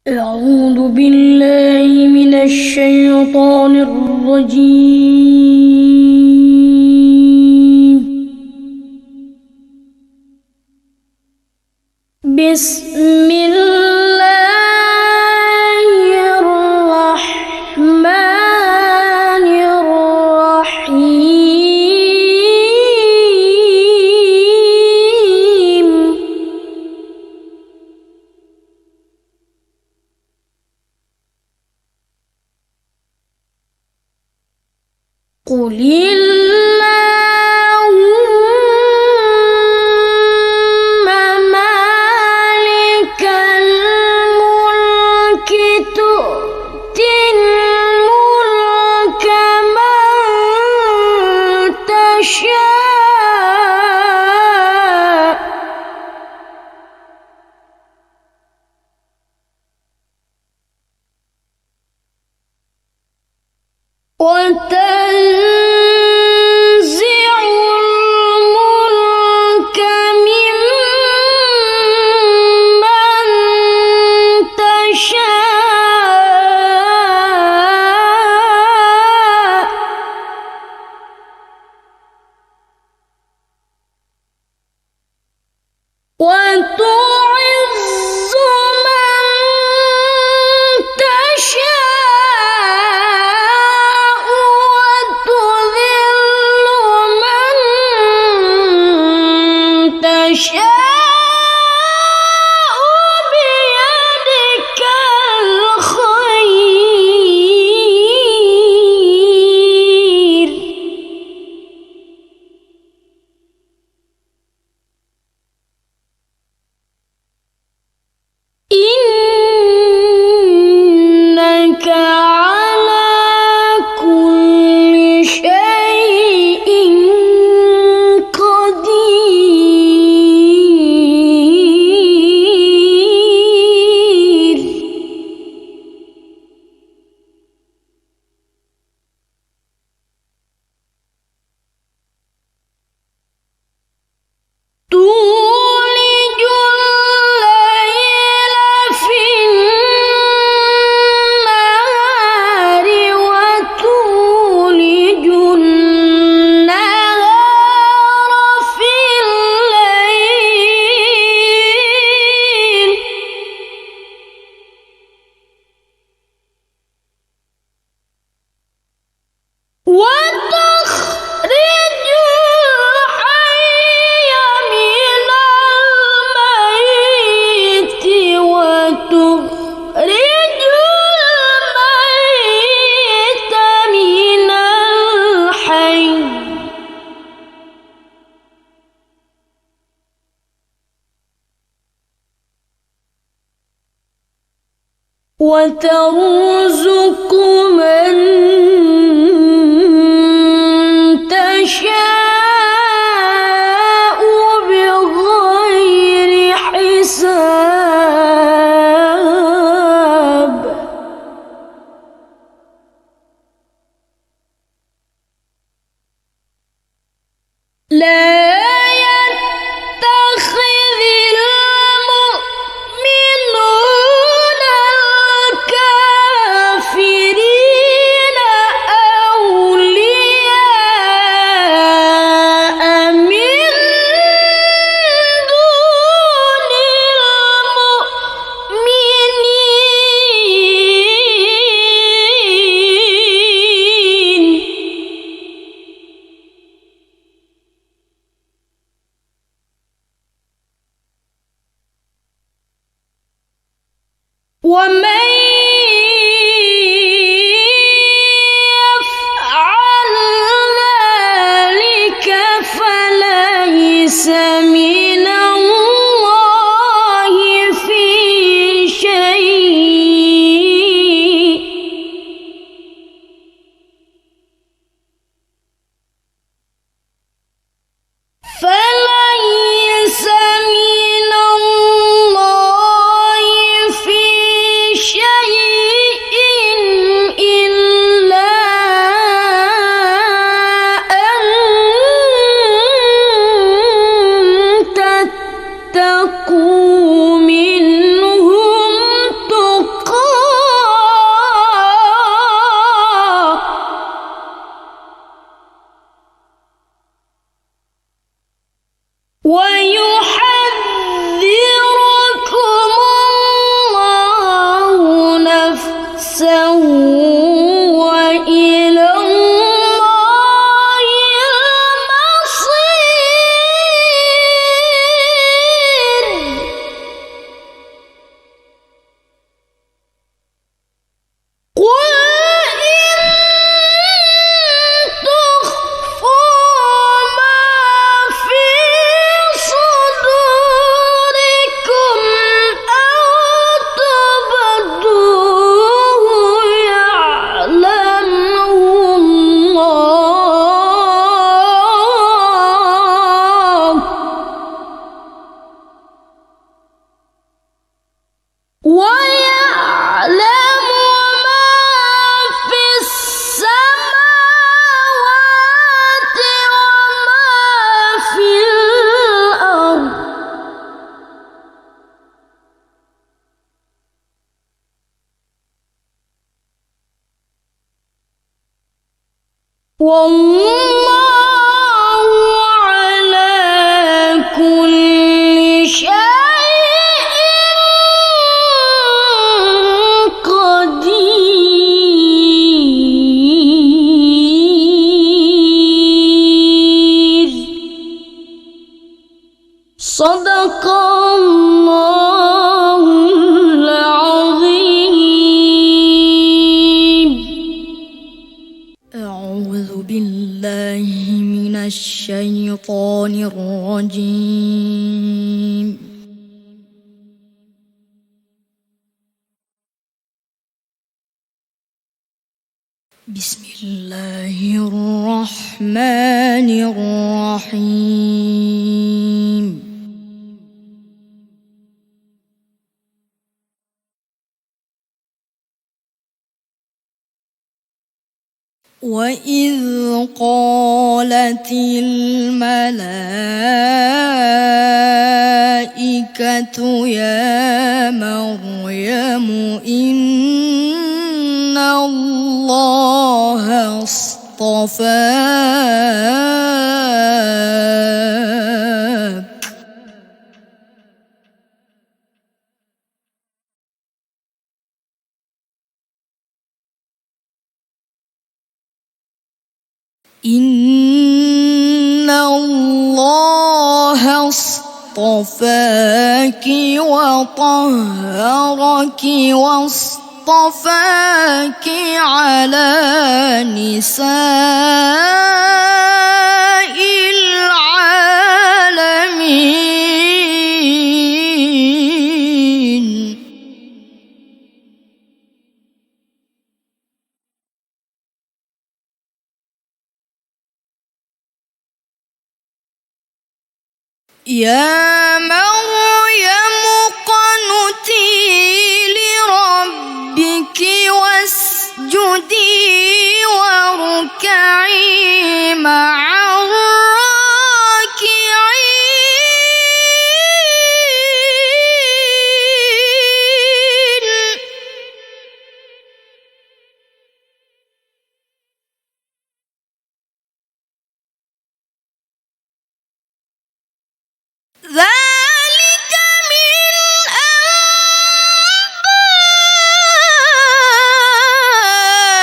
أعوذ بالله من الشيطان الرجيم. بسم الله الرحمن الرحيم. قل اللهم مالك الملك تؤتي الملك من تشاء وتنزع الملك ممن تشاء وتعز من تشاء وتذل من تشاء بيدك الخير. إنك على كل شيء قدير. تولج الليل في النهار وتولج النهار في الليل وتخرج الحي من الميت وتخرج الميت من الحي وترزق من تشاء بغير حساب. لا يتخذ المؤمنون الكافرين أولياء من دون المؤمنين. ومن يفعل ذلك فليس من الله في شيء. فليس من الله في شيء ويحذركم الله نفسه وإلى الله المصير. قل إن تخفوا ما في صدوركم أو تبدوه يعلمه الله ويعلم ما في السماوات وما في الأرض. والله على كل شيء قدير. صدق الله العظيم. أعوذ بالله من الشيطان الرجيم. بسم الله الرحمن الرحيم. وإذ قالت الملائكة يا مريم إن الله اصطفاك إن الله اصطفاك وطهرك واصطفاك على نساء العالمين. يا مريم اقنتي لربك واسجدي واركعي مع الراكعين. ذلك من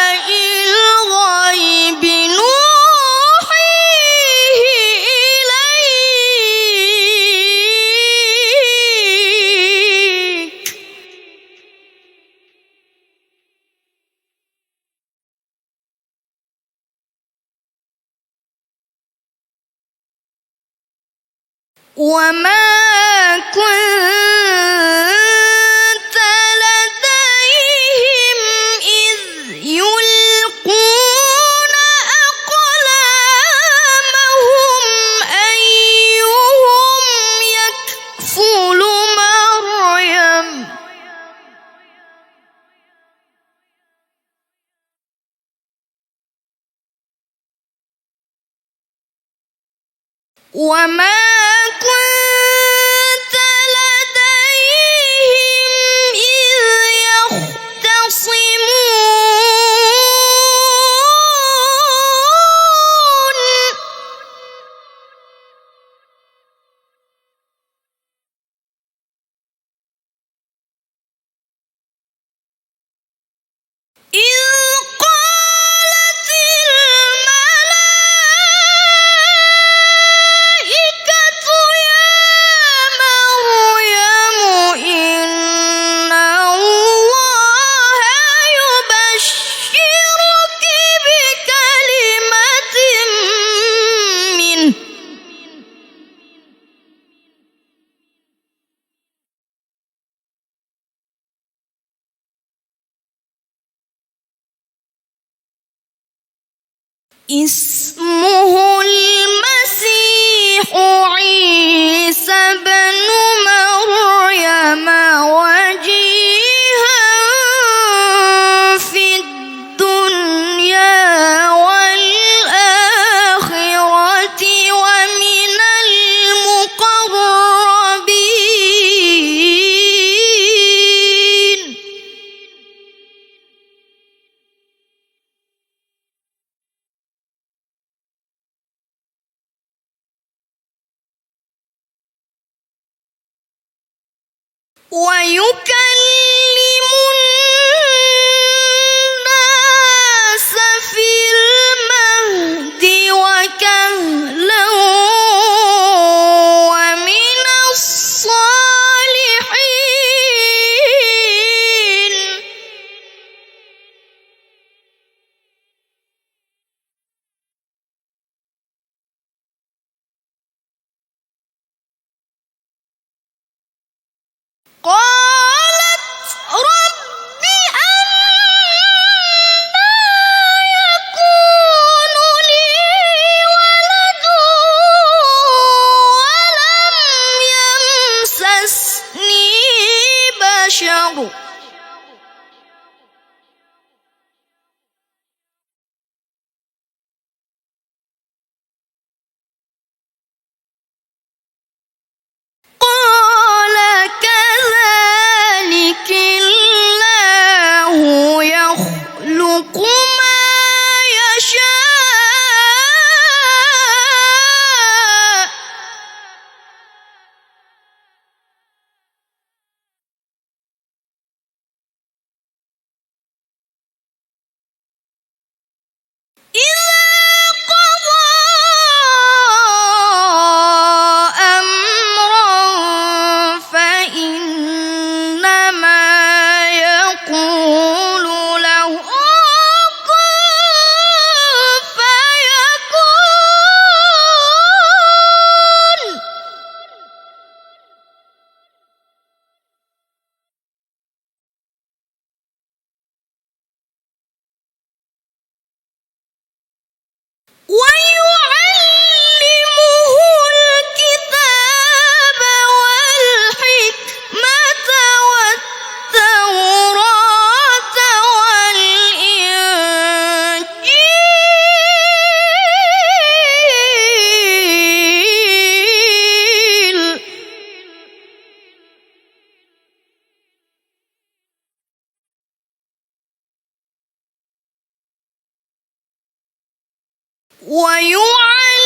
أنباء الغيب نوحيه إليك. وما كنت لديهم إذ يلقون أقلامهم أيهم يكفل مريم. وما كنت لديهم إذ يختصمون. اسمه المسيح عيسى بن مريم وجيها في الدنيا والآخرة ومن المقربين. ويكلم الناس في المهد وكهلا ومن الصالحين. قالت رب أنى يكون لي ولد ولم يمسسني بشر قال كذلك الله يخلق ما يشاء إذا قضى أمرا فإنما يقول له كن فيكون. ويعلمه الكتاب والحكمة والتوراة والإنجيل. ويعلمه